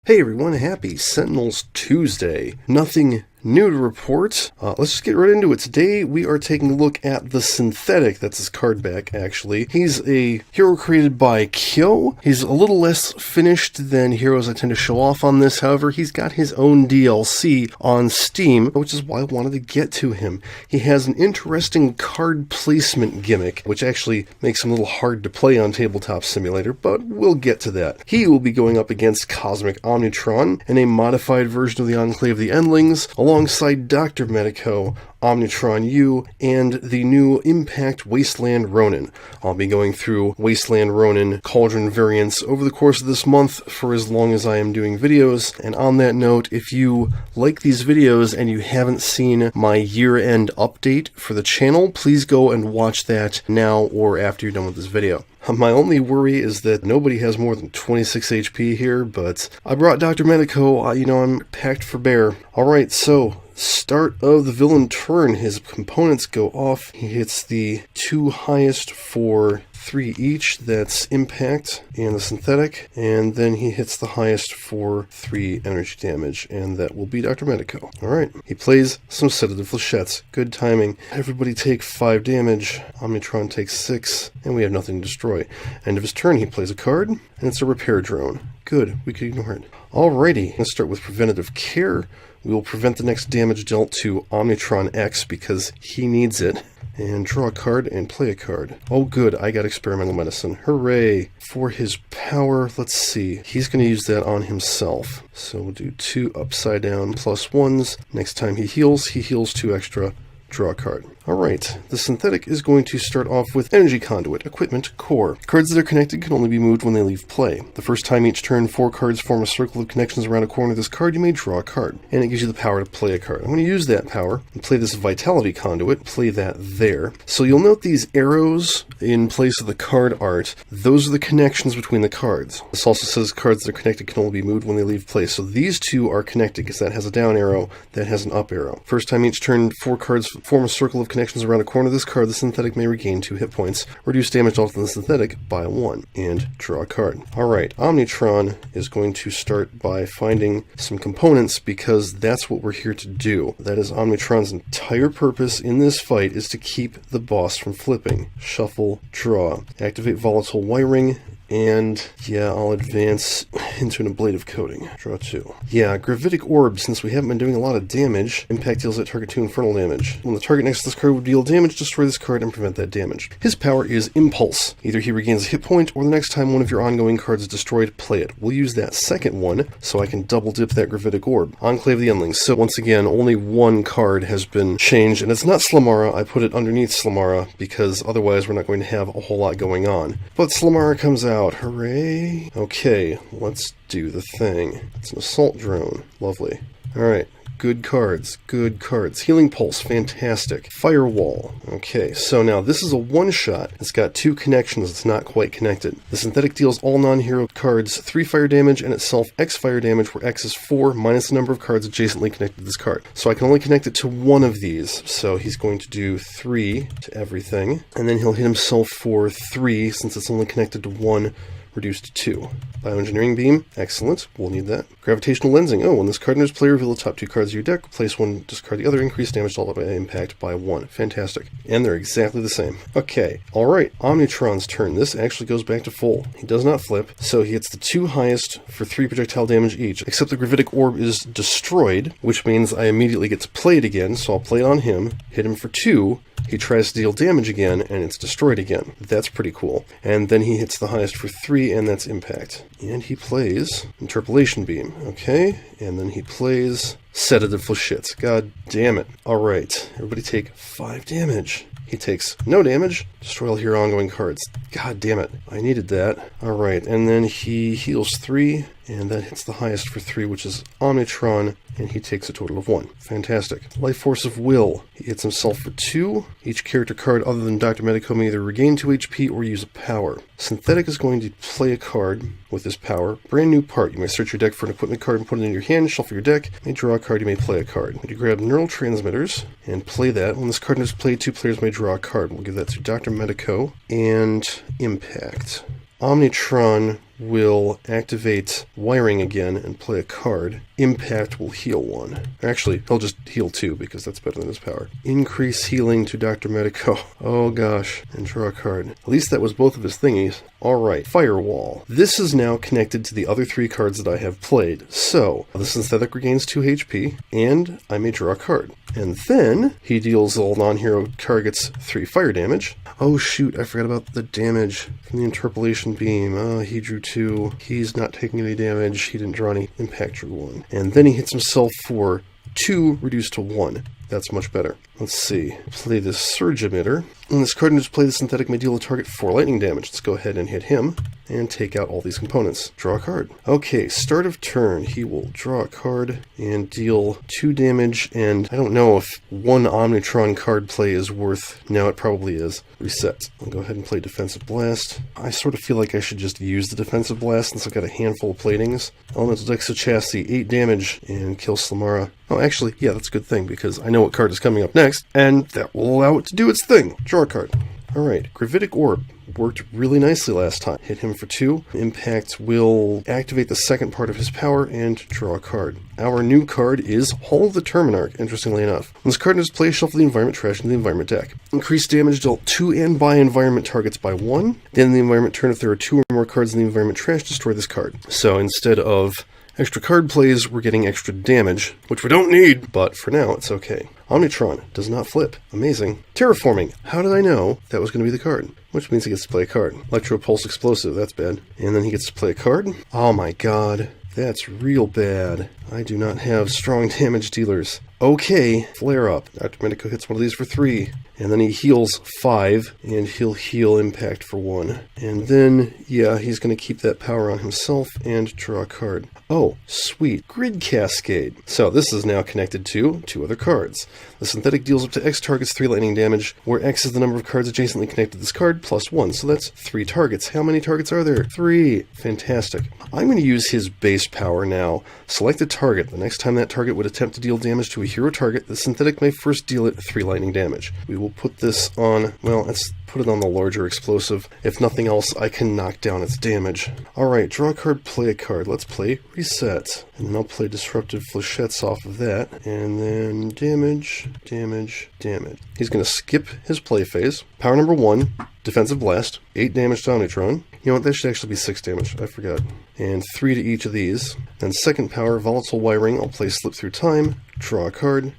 Hey everyone, happy Sentinels Tuesday. Nothing new to report. Let's just get right into it. Today we are taking a look at the Synthetic. That's his card back, actually. He's a hero created by Kyo. He's a little less finished than heroes I tend to show off on this. However, he's got his own DLC on Steam, which is why I wanted to get to him. He has an interesting card placement gimmick, which actually makes him a little hard to play on Tabletop Simulator, but we'll get to that. He will be going up against Cosmic Omnitron in a modified version of the Enclave of the Endlings, alongside Dr. Medico, Omnitron U, and the new Impact Wasteland Ronin. I'll be going through Wasteland Ronin Cauldron variants over the course of this month for as long as I am doing videos. And on that note, if you like these videos and you haven't seen my year-end update for the channel, please go and watch that now or after you're done with this video. My only worry is that nobody has more than 26 HP here, but I brought Dr. Medico. I'm packed for bear. Alright, so start of the villain turn. His components go off. He hits the two highest for 3 each. That's Impact and the Synthetic. And then he hits the highest for 3 energy damage, and that will be Dr. Medico. Alright, he plays some Sedative Flechettes. Good timing. Everybody take 5 damage. Omnitron takes 6, and we have nothing to destroy. End of his turn, he plays a card, and it's a Repair Drone. Good, we could ignore it. Alrighty, let's start with Preventative Care. We will prevent the next damage dealt to Omnitron X because he needs it. And draw a card and play a card. Oh good, I got Experimental Medicine. Hooray! For his power, let's see. He's going to use that on himself. So we'll do 2 upside down +1s. Next time he heals 2 extra. Draw a card. Alright, the Synthetic is going to start off with Energy Conduit, Equipment, Core. Cards that are connected can only be moved when they leave play. The first time each turn 4 cards form a circle of connections around a corner of this card, you may draw a card. And it gives you the power to play a card. I'm going to use that power and play this Vitality Conduit, play that there. So you'll note these arrows in place of the card art. Those are the connections between the cards. This also says cards that are connected can only be moved when they leave play. So these two are connected because that has a down arrow, that has an up arrow. First time each turn 4 cards form a circle of connections around a corner of this card, the Synthetic may regain 2 hit points, reduce damage dealt to the Synthetic by 1, and draw a card. Alright, Omnitron is going to start by finding some components because that's what we're here to do. That is Omnitron's entire purpose in this fight is to keep the boss from flipping. Shuffle, draw, activate volatile wiring, and yeah, I'll advance into an ablative coating. Draw 2. Yeah, Gravitic Orb, since we haven't been doing a lot of damage, Impact deals that target 2 infernal damage. When the target next to this card would deal damage, destroy this card and prevent that damage. His power is Impulse. Either he regains a hit point, or the next time one of your ongoing cards is destroyed, play it. We'll use that second one, so I can double dip that Gravitic Orb. Enclave of the Endlings. So once again, only one card has been changed, and it's not Slamara. I put it underneath Slamara, because otherwise we're not going to have a whole lot going on. But Slamara comes out. Hooray. Okay, let's do the thing. It's an assault drone. Lovely. Alright, good cards, good cards. Healing Pulse, fantastic. Firewall. Okay, so now this is a one-shot. It's got 2 connections. It's not quite connected. The Synthetic deals all non-hero cards 3 fire damage and itself X fire damage, where X is 4 minus the number of cards adjacently connected to this card. So I can only connect it to one of these. So he's going to do 3 to everything. And then he'll hit himself for 3 since it's only connected to 1. Reduced to 2. Bioengineering Beam, excellent, we'll need that. Gravitational Lensing, oh, when this card enters play, reveal the top 2 cards of your deck, replace one, discard the other, increase damage dealt by impact by 1. Fantastic. And they're exactly the same. Okay, alright, Omnitron's turn. This actually goes back to full. He does not flip, so he hits the 2 highest for 3 projectile damage each, except the Gravitic Orb is destroyed, which means I immediately get to play it again, so I'll play it on him, hit him for 2, he tries to deal damage again, and it's destroyed again. That's pretty cool. And then he hits the highest for 3, and that's Impact. And he plays Interpolation Beam. Okay, and then he plays Sedative Flechettes. God damn it. Alright, everybody take 5 damage. He takes no damage. Destroy all your ongoing cards. God damn it. I needed that. Alright, and then he heals 3, and that hits the highest for 3, which is Omnitron, and he takes a total of 1. Fantastic. Life Force of Will. He hits himself for 2. Each character card other than Dr. Medico may either regain 2 HP or use a power. Synthetic is going to play a card with this power. Brand new part. You may search your deck for an equipment card and put it in your hand, shuffle your deck, you may draw a card, you may play a card. You grab Neural Transmitters and play that. When this card is played, 2 players may draw a card. We'll give that to Dr. Medico and Impact. Omnitron will activate wiring again and play a card. Impact will heal 1. Actually, he'll just heal 2 because that's better than his power. Increase healing to Dr. Medico. Oh gosh, and draw a card. At least that was both of his thingies. Alright, Firewall. This is now connected to the other 3 cards that I have played. So, the Synthetic regains 2 HP, and I may draw a card. And then, he deals all non-hero targets 3 fire damage. Oh shoot, I forgot about the damage from the Interpolation Beam. He drew 2. He's not taking any damage. He didn't draw any. Impact drew 1. And then he hits himself for 2 reduced to 1. That's much better. Let's see. Play this Surge Emitter. When this card in display, the Synthetic may deal a target 4 lightning damage. Let's go ahead and hit him and take out all these components. Draw a card. Okay, start of turn. He will draw a card and deal 2 damage, and I don't know if 1 Omnitron card play is worth... No, it probably is. Reset. I'll go ahead and play Defensive Blast. I sort of feel like I should just use the Defensive Blast since I've got a handful of platings. Elemental Dexochassis, 8 damage, and kill Slamara. Oh, actually, yeah, that's a good thing, because I know what card is coming up next, and that will allow it to do its thing. Draw a card. Alright, Gravitic Orb. Worked really nicely last time. Hit him for 2. Impact will activate the second part of his power and draw a card. Our new card is Hall of the Terminarch, interestingly enough. When this card is played, shuffle the environment trash into the environment deck. Increase damage dealt to and by environment targets by 1. Then in the environment turn, if there are 2 or more cards in the environment trash, destroy this card. So instead of extra card plays, we're getting extra damage, which we don't need, but for now, it's okay. Omnitron does not flip. Amazing. Terraforming. How did I know that was going to be the card? Which means he gets to play a card. Electro Pulse Explosive, that's bad. And then he gets to play a card? Oh my god. That's real bad. I do not have strong damage dealers. Okay, Flare Up. Dr. Medico hits one of these for 3. And then he heals 5, and he'll heal Impact for 1. And then, yeah, he's going to keep that power on himself and draw a card. Oh, sweet. Grid Cascade. So this is now connected to 2 other cards. The Synthetic deals up to X targets 3 lightning damage, where X is the number of cards adjacently connected to this card, plus 1. So that's 3 targets. How many targets are there? 3. Fantastic. I'm going to use his base power now. Select a target. The next time that target would attempt to deal damage to a hero target, the Synthetic may first deal it 3 lightning damage. We will put this on, well, let's put it on the larger explosive. If nothing else, I can knock down its damage. Alright, draw a card, play a card. Let's play Reset. And then I'll play Disruptive Flechettes off of that. And then damage, damage, damage. He's going to skip his play phase. Power number 1, Defensive Blast, 8 damage to Omnitron. You know what, that should actually be 6 damage, I forgot. And 3 to each of these. Then second power, Volatile Wiring, I'll play Slip Through Time, draw a card.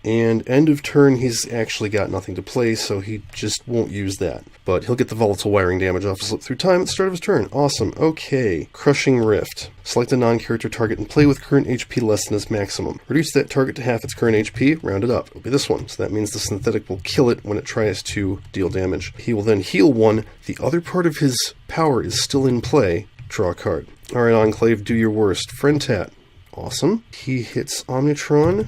And end of turn, he's actually got nothing to play, so he just won't use that. But he'll get the Volatile Wiring damage off of Slip Through Time at the start of his turn. Awesome. Okay. Crushing Rift. Select a non-character target and play with current HP less than its maximum. Reduce that target to half its current HP, round it up. It'll be this one. So that means the Synthetic will kill it when it tries to deal damage. He will then heal 1. The other part of his power is still in play. Draw a card. Alright, Enclave, do your worst. Friend Tat. Awesome. He hits Omnitron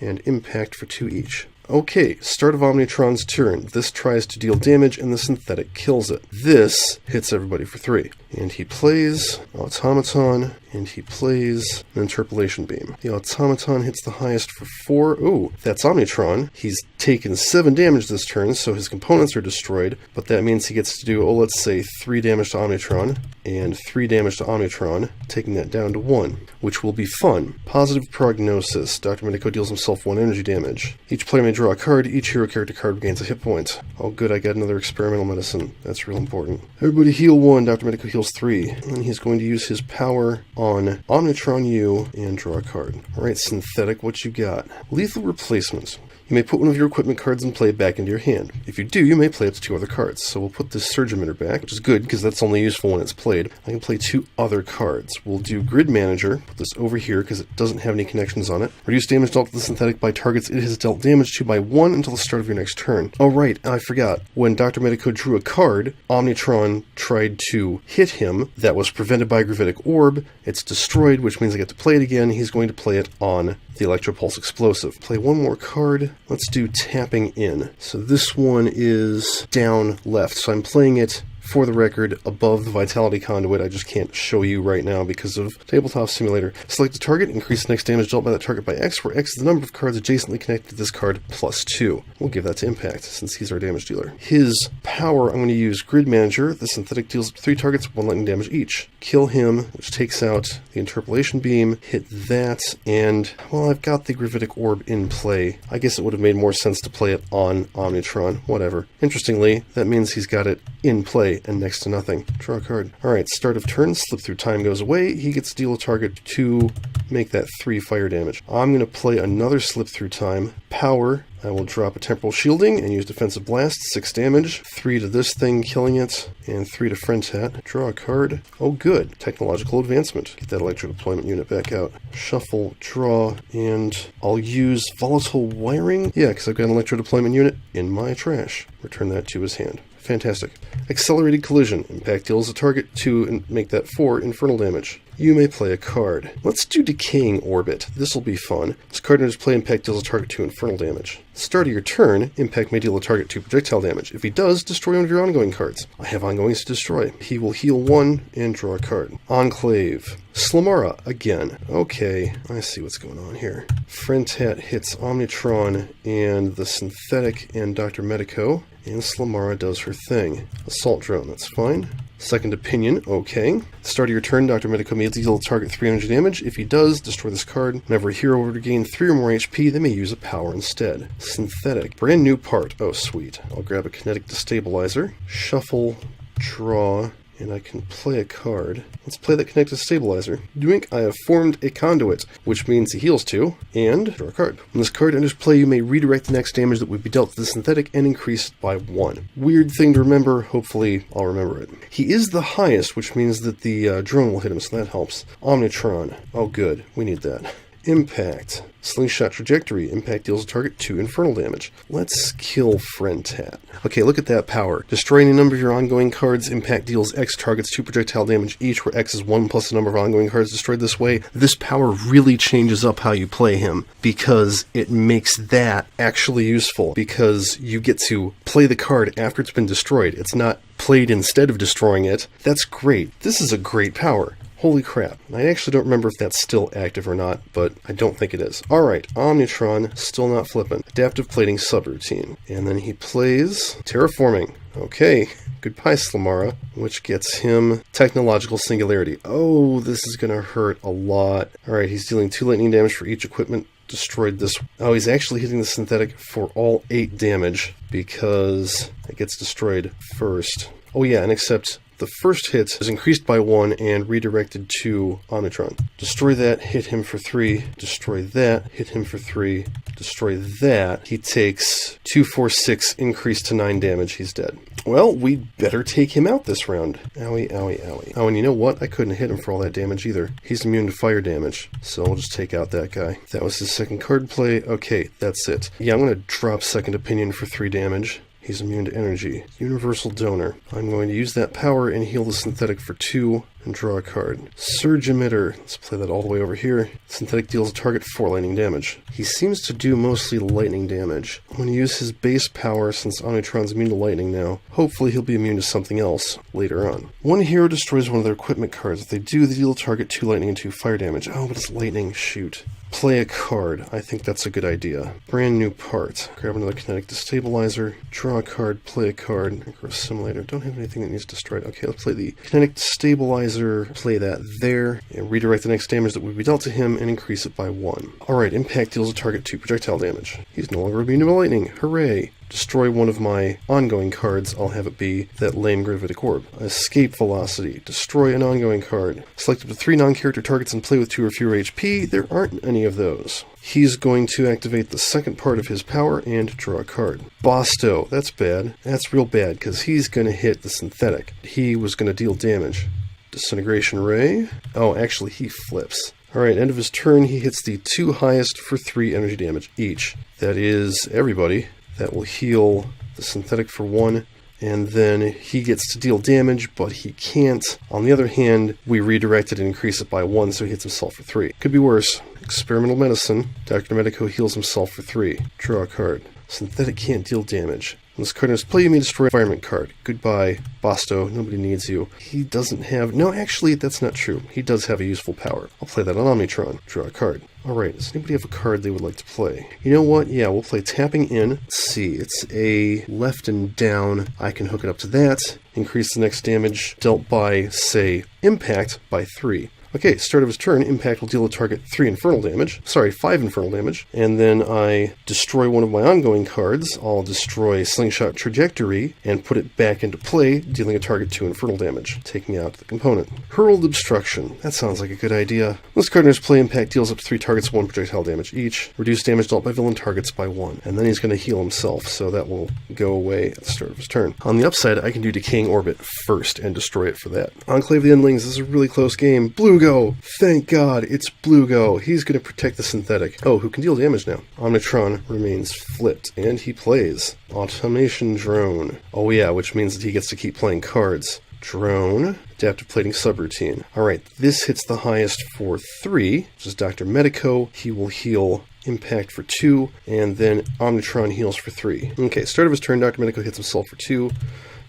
and Impact for 2 each. Okay, start of Omnitron's turn. This tries to deal damage and the Synthetic kills it. This hits everybody for 3. And he plays Automaton, and he plays an Interpolation Beam. The Automaton hits the highest for 4. Ooh, that's Omnitron. He's taken 7 damage this turn, so his components are destroyed, but that means he gets to do, let's say 3 damage to Omnitron, and 3 damage to Omnitron, taking that down to 1, which will be fun. Positive Prognosis. Dr. Medico deals himself 1 energy damage. Each player may draw a card. Each hero character card gains a hit point. Oh good, I got another Experimental Medicine. That's real important. Everybody heal 1. Dr. Medico heals 3. And he's going to use his power on Omnitron U and draw a card. Alright, Synthetic, what you got? Lethal Replacement. You may put one of your equipment cards in play back into your hand. If you do, you may play up to 2 other cards. So we'll put this Surge Emitter back, which is good because that's only useful when it's played. I can play 2 other cards. We'll do Grid Manager, put this over here because it doesn't have any connections on it. Reduce damage dealt to the Synthetic by targets it has dealt damage to by 1 until the start of your next turn. Oh right, I forgot. When Dr. Medico drew a card, Omnitron tried to hit him. That was prevented by a Gravitic Orb. It's destroyed, which means I get to play it again. He's going to play it on the Electropulse Explosive. Play 1 more card. Let's do Tapping In. So this one is down left. So I'm playing it for the record, above the Vitality Conduit. I just can't show you right now because of Tabletop Simulator. Select a target, increase the next damage dealt by that target by X, where X is the number of cards adjacently connected to this card plus 2. We'll give that to Impact, since he's our damage dealer. His power, I'm going to use Grid Manager. The synthetic deals up to 3 targets, 1 lightning damage each. Kill him, which takes out the Interpolation Beam. Hit that, and, well, I've got the Gravitic Orb in play. I guess it would have made more sense to play it on Omnitron. Whatever. Interestingly, that means he's got it in play and next to nothing. Draw a card. Alright, start of turn, slip through time goes away. He gets to deal a target 2, make that 3 fire damage. I'm going to play another slip through time. Power. I will drop a Temporal Shielding and use Defensive Blast, 6 damage, 3 to this thing, killing it, and 3 to Frentat. Draw a card. Oh good, Technological Advancement. Get that Electro Deployment unit back out. Shuffle, draw, and I'll use Volatile Wiring. Yeah, because I've got an Electro Deployment unit in my trash. Return that to his hand. Fantastic. Accelerated Collision. Impact deals a target 2 and make that 4 infernal damage. You may play a card. Let's do Decaying Orbit. This will be fun. This card enters play, Impact deals a target 2 infernal damage. Start of your turn, Impact may deal a target 2 projectile damage. If he does, destroy one of your ongoing cards. I have ongoings to destroy. He will heal 1 and draw a card. Enclave. Slamara again. Okay, I see what's going on here. Frentat hits Omnitron and the Synthetic and Dr. Medico, and Slamara does her thing. Assault Drone, that's fine. Second Opinion, okay. Start of your turn, Dr. Medico may deal target 300 damage. If he does, destroy this card. Whenever a hero were to gain 3 or more HP, they may use a power instead. Synthetic. Brand new part. Oh, sweet. I'll grab a Kinetic Destabilizer. Shuffle, draw, and I can play a card. Let's play that Kinetic Destabilizer. Doink, I have formed a Conduit, which means he heals 2, and draw a card. When this card enters play, you may redirect the next damage that would be dealt to the Synthetic and increase it by 1. Weird thing to remember, hopefully I'll remember it. He is the highest, which means that the drone will hit him, so that helps. Omnitron. Oh good, we need that. Impact. Slingshot Trajectory. Impact deals a target 2 infernal damage. Let's kill Frentat. Okay, look at that power. Destroy any number of your ongoing cards. Impact deals X targets 2 projectile damage each, where X is 1 plus the number of ongoing cards destroyed this way. This power really changes up how you play him, because it makes that actually useful, because you get to play the card after it's been destroyed. It's not played instead of destroying it. That's great. This is a great power. Holy crap. I actually don't remember if that's still active or not, but I don't think it is. Alright, Omnitron, still not flipping. Adaptive Plating subroutine. And then he plays Terraforming. Okay, goodbye Slamara, which gets him Technological Singularity. Oh, this is going to hurt a lot. Alright, he's dealing 2 lightning damage for each equipment destroyed this. Oh, he's actually hitting the Synthetic for all 8 damage, because it gets destroyed first. Oh yeah, and except the first hit is increased by 1 and redirected to Omnitron. Destroy that, hit him for 3. Destroy that, hit him for 3. Destroy that. He takes 2, 4, 6, increased to 9 damage. He's dead. Well, we'd better take him out this round. Owie, owie, owie. Oh, and you know what? I couldn't hit him for all that damage either. He's immune to fire damage, so we'll just take out that guy. That was his second card play. Okay, that's it. Yeah, I'm going to drop Second Opinion for 3 damage. He's immune to energy. Universal Donor. I'm going to use that power and heal the Synthetic for 2 and draw a card. Surge Emitter. Let's play that all the way over here. Synthetic deals a target 4 lightning damage. He seems to do mostly lightning damage. I'm going to use his base power since Omnitron's immune to lightning now. Hopefully he'll be immune to something else later on. One hero destroys one of their equipment cards. If they do, they deal a target 2 lightning and 2 fire damage. Oh, but it's lightning. Shoot. Play a card. I think that's a good idea. Brand new part. Grab another Kinetic Destabilizer. Draw a card. Play a card. Assimilator. Don't have anything that needs destroyed. Okay, let's play the Kinetic Destabilizer. Play that there. And redirect the next damage that would be dealt to him and increase it by 1. Alright, Impact deals a target 2 projectile damage. He's no longer immune to lightning. Hooray! Destroy one of my ongoing cards. I'll have it be that lame Gravitic Orb. Escape Velocity. Destroy an ongoing card. Select up to 3 non-character targets and play with 2 or fewer HP. There aren't any of those. He's going to activate the second part of his power and draw a card. Bosto. That's bad. That's real bad, because he's going to hit the Synthetic. He was going to deal damage. Disintegration Ray. Oh, actually, he flips. Alright, end of his turn, he hits the 2 highest for 3 energy damage each. That is everybody. That will heal the Synthetic for 1, and then he gets to deal damage, but he can't. On the other hand, we redirect it and increase it by 1, so he hits himself for 3. Could be worse. Experimental Medicine. Dr. Medico heals himself for 3. Draw a card. Synthetic can't deal damage. When this card is play, you may destroy environment card. Goodbye, Bosto. Nobody needs you. He doesn't have... No, actually, that's not true. He does have a useful power. I'll play that on Omnitron. Draw a card. Alright, does anybody have a card they would like to play? You know what? Yeah, we'll play Tapping In. Let's see, it's a left and down. I can hook it up to that. Increase the next damage dealt by, say, Impact by 3. Okay, start of his turn, Impact will deal a target 5 infernal damage, and then I destroy one of my ongoing cards. I'll destroy Slingshot Trajectory and put it back into play, dealing a target 2 infernal damage, taking out the component. Hurled Obstruction, that sounds like a good idea. This card in his play, Impact deals up to 3 targets 1 projectile damage each, reduce damage dealt by villain targets by 1, and then he's going to heal himself, so that will go away at the start of his turn. On the upside, I can do Decaying Orbit first and destroy it for that. Enclave of the Endlings, this is a really close game. Blue Go! Thank God, it's Blue Go. He's going to protect the Synthetic. Oh, who can deal damage now? Omnitron remains flipped, and he plays Automation Drone. Oh yeah, which means that he gets to keep playing cards. Drone, Adaptive Plating Subroutine. Alright, this hits the highest for 3, which is Dr. Medico. He will heal Impact for 2, and then Omnitron heals for 3. Okay, start of his turn, Dr. Medico hits himself for 2.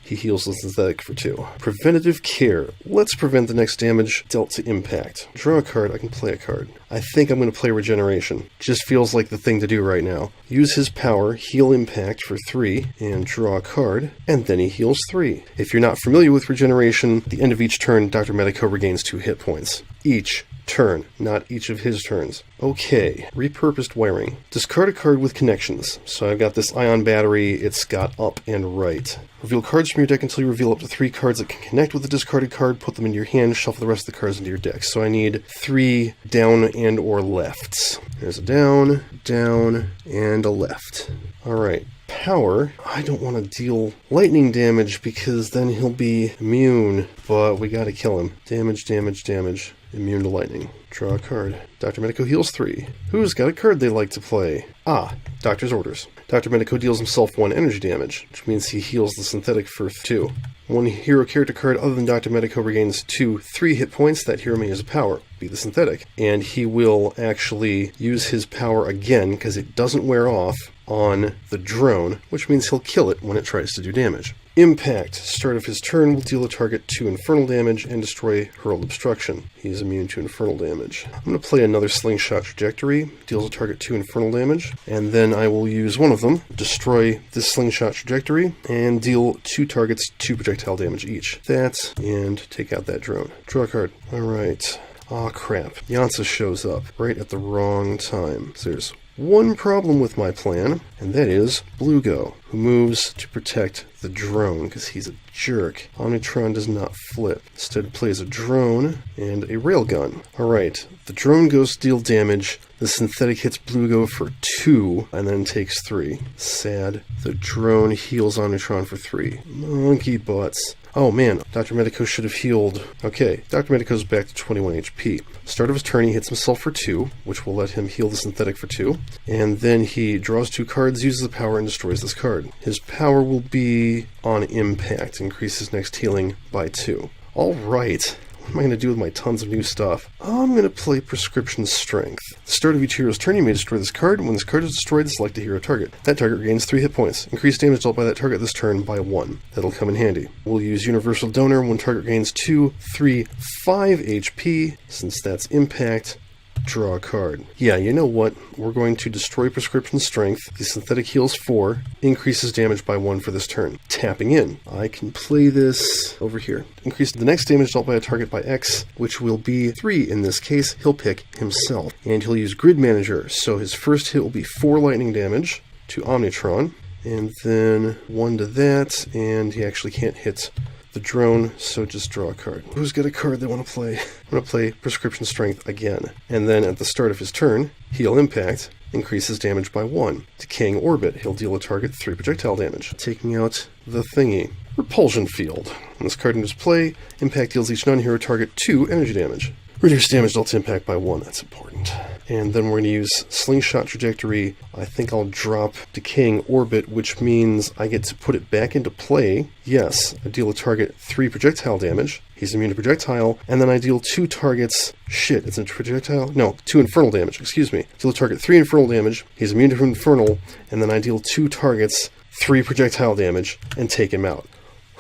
He heals the Synthetic for 2. Preventative Care. Let's prevent the next damage dealt to Impact. Draw a card, I can play a card. I think I'm going to play Regeneration. Just feels like the thing to do right now. Use his power, heal Impact for 3, and draw a card, and then he heals 3. If you're not familiar with Regeneration, at the end of each turn, Dr. Medico regains 2 hit points. Each turn, not each of his turns. Okay, repurposed wiring. Discard a card with connections. So I've got this ion battery, it's got up and right. Reveal cards from your deck until you reveal up to 3 cards that can connect with the discarded card, put them into your hand, shuffle the rest of the cards into your deck. So I need 3 down and or lefts. There's a down, down, and a left. Alright. Power, I don't want to deal lightning damage because then he'll be immune, but we gotta kill him. Damage, damage, damage. Immune to lightning. Draw a card. Dr. Medico heals 3. Who's got a card they like to play? Ah, Doctor's Orders. Dr. Medico deals himself 1 energy damage, which means he heals the Synthetic for 2. One hero character card other than Dr. Medico regains 3 hit points. That hero may use a power, be the Synthetic. And he will actually use his power again, because it doesn't wear off, on the drone, which means he'll kill it when it tries to do damage. Impact. Start of his turn will deal a target 2 infernal damage and destroy Hurled Obstruction. He's immune to infernal damage. I'm going to play another Slingshot Trajectory, deals a target 2 infernal damage, and then I will use one of them, destroy this Slingshot Trajectory, and deal 2 targets 2 projectile damage each. That, and take out that drone. Draw a card. Alright. Aw, crap. Yansa shows up right at the wrong time. So there's one problem with my plan, and that is Blue Go, who moves to protect the drone, because he's a jerk. Omnitron does not flip. Instead plays a drone and a railgun. Alright, the drone goes to deal damage. The Synthetic hits Blue Go for 2, and then takes 3. Sad. The drone heals Omnitron for 3. Monkey butts. Oh man, Dr. Medico should have healed. Okay, Dr. Medico's back to 21 HP. Start of his turn, he hits himself for 2, which will let him heal the Synthetic for 2. And then he draws 2 cards, uses the power, and destroys this card. His power will be on Impact, increase his next healing by 2. Alright. What am I going to do with my tons of new stuff? I'm going to play Prescription Strength. At the start of each hero's turn, you may destroy this card. When this card is destroyed, select a hero target. That target regains 3 hit points. Increase damage dealt by that target this turn by 1. That'll come in handy. We'll use Universal Donor when target gains 2, 3, 5 HP. Since that's Impact, draw a card. Yeah, you know what? We're going to destroy Prescription Strength. The Synthetic heals 4, increases damage by 1 for this turn. Tapping in. I can play this over here. Increase the next damage dealt by a target by X, which will be 3 in this case. He'll pick himself. And he'll use Grid Manager, so his first hit will be 4 lightning damage to Omnitron, and then 1 to that, and he actually can't hit the drone, so just draw a card. Who's got a card they want to play? I'm going to play Prescription Strength again. And then at the start of his turn, heal Impact, increases damage by 1. Decaying Orbit, he'll deal a target 3 projectile damage, taking out the thingy. Repulsion Field. When this card enters play, Impact deals each non-hero target 2 energy damage. Reduce damage dealt to Impact by 1, that's important. And then we're going to use Slingshot Trajectory. I think I'll drop Decaying Orbit, which means I get to put it back into play. Yes, I deal a target 3 projectile damage. He's immune to projectile. And then I deal 2 targets... Shit, it's a projectile? No, 2 infernal damage, excuse me. Deal a target 3 infernal damage. He's immune to infernal. And then I deal 2 targets 3 projectile damage and take him out.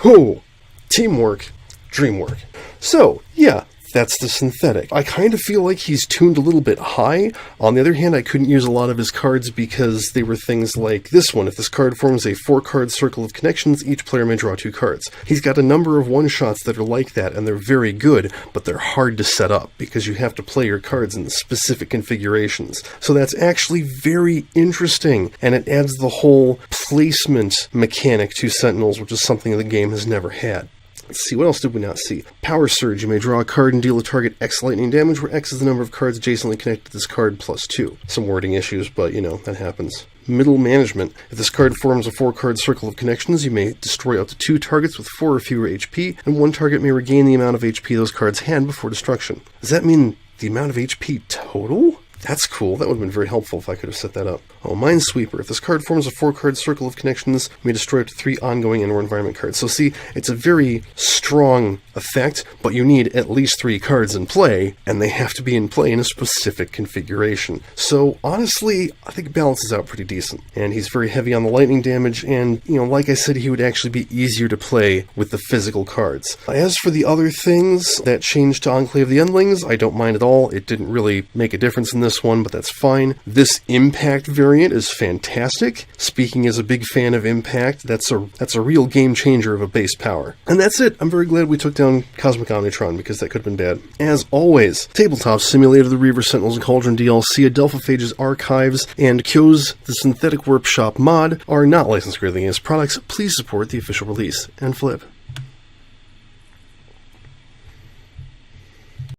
Whew! Teamwork. Dreamwork. So, yeah, that's the Synthetic. I kind of feel like he's tuned a little bit high. On the other hand, I couldn't use a lot of his cards because they were things like this one. If this card forms a 4-card circle of connections, each player may draw 2 cards. He's got a number of one-shots that are like that, and they're very good, but they're hard to set up because you have to play your cards in specific configurations. So that's actually very interesting, and it adds the whole placement mechanic to Sentinels, which is something the game has never had. Let's see, what else did we not see? Power Surge. You may draw a card and deal a target X lightning damage, where X is the number of cards adjacently connected to this card plus 2. Some wording issues, but, you know, that happens. Middle Management. If this card forms a 4-card circle of connections, you may destroy up to 2 targets with 4 or fewer HP, and 1 target may regain the amount of HP those cards had before destruction. Does that mean the amount of HP total? That's cool. That would have been very helpful if I could have set that up. Oh, Minesweeper. If this card forms a 4-card circle of connections, you may destroy up to 3 ongoing and/or environment cards. So see, it's a very strong effect, but you need at least 3 cards in play, and they have to be in play in a specific configuration. So honestly, I think it balances out pretty decent. And he's very heavy on the lightning damage, and, you know, like I said, he would actually be easier to play with the physical cards. As for the other things that changed to Enclave of the Endlings, I don't mind at all. It didn't really make a difference in this one, but that's fine. This Impact variant is fantastic. Speaking as a big fan of Impact, that's a real game changer of a base power. And that's it. I'm very glad we took down Cosmic Omnitron, because that could have been bad. As always, Tabletop Simulator, the Reaver, Sentinels, and Cauldron DLC, Adelphophage's Archives, and Kyo's The Synthetic Workshop mod are not licensed or anything as products. Please support the official release and flip.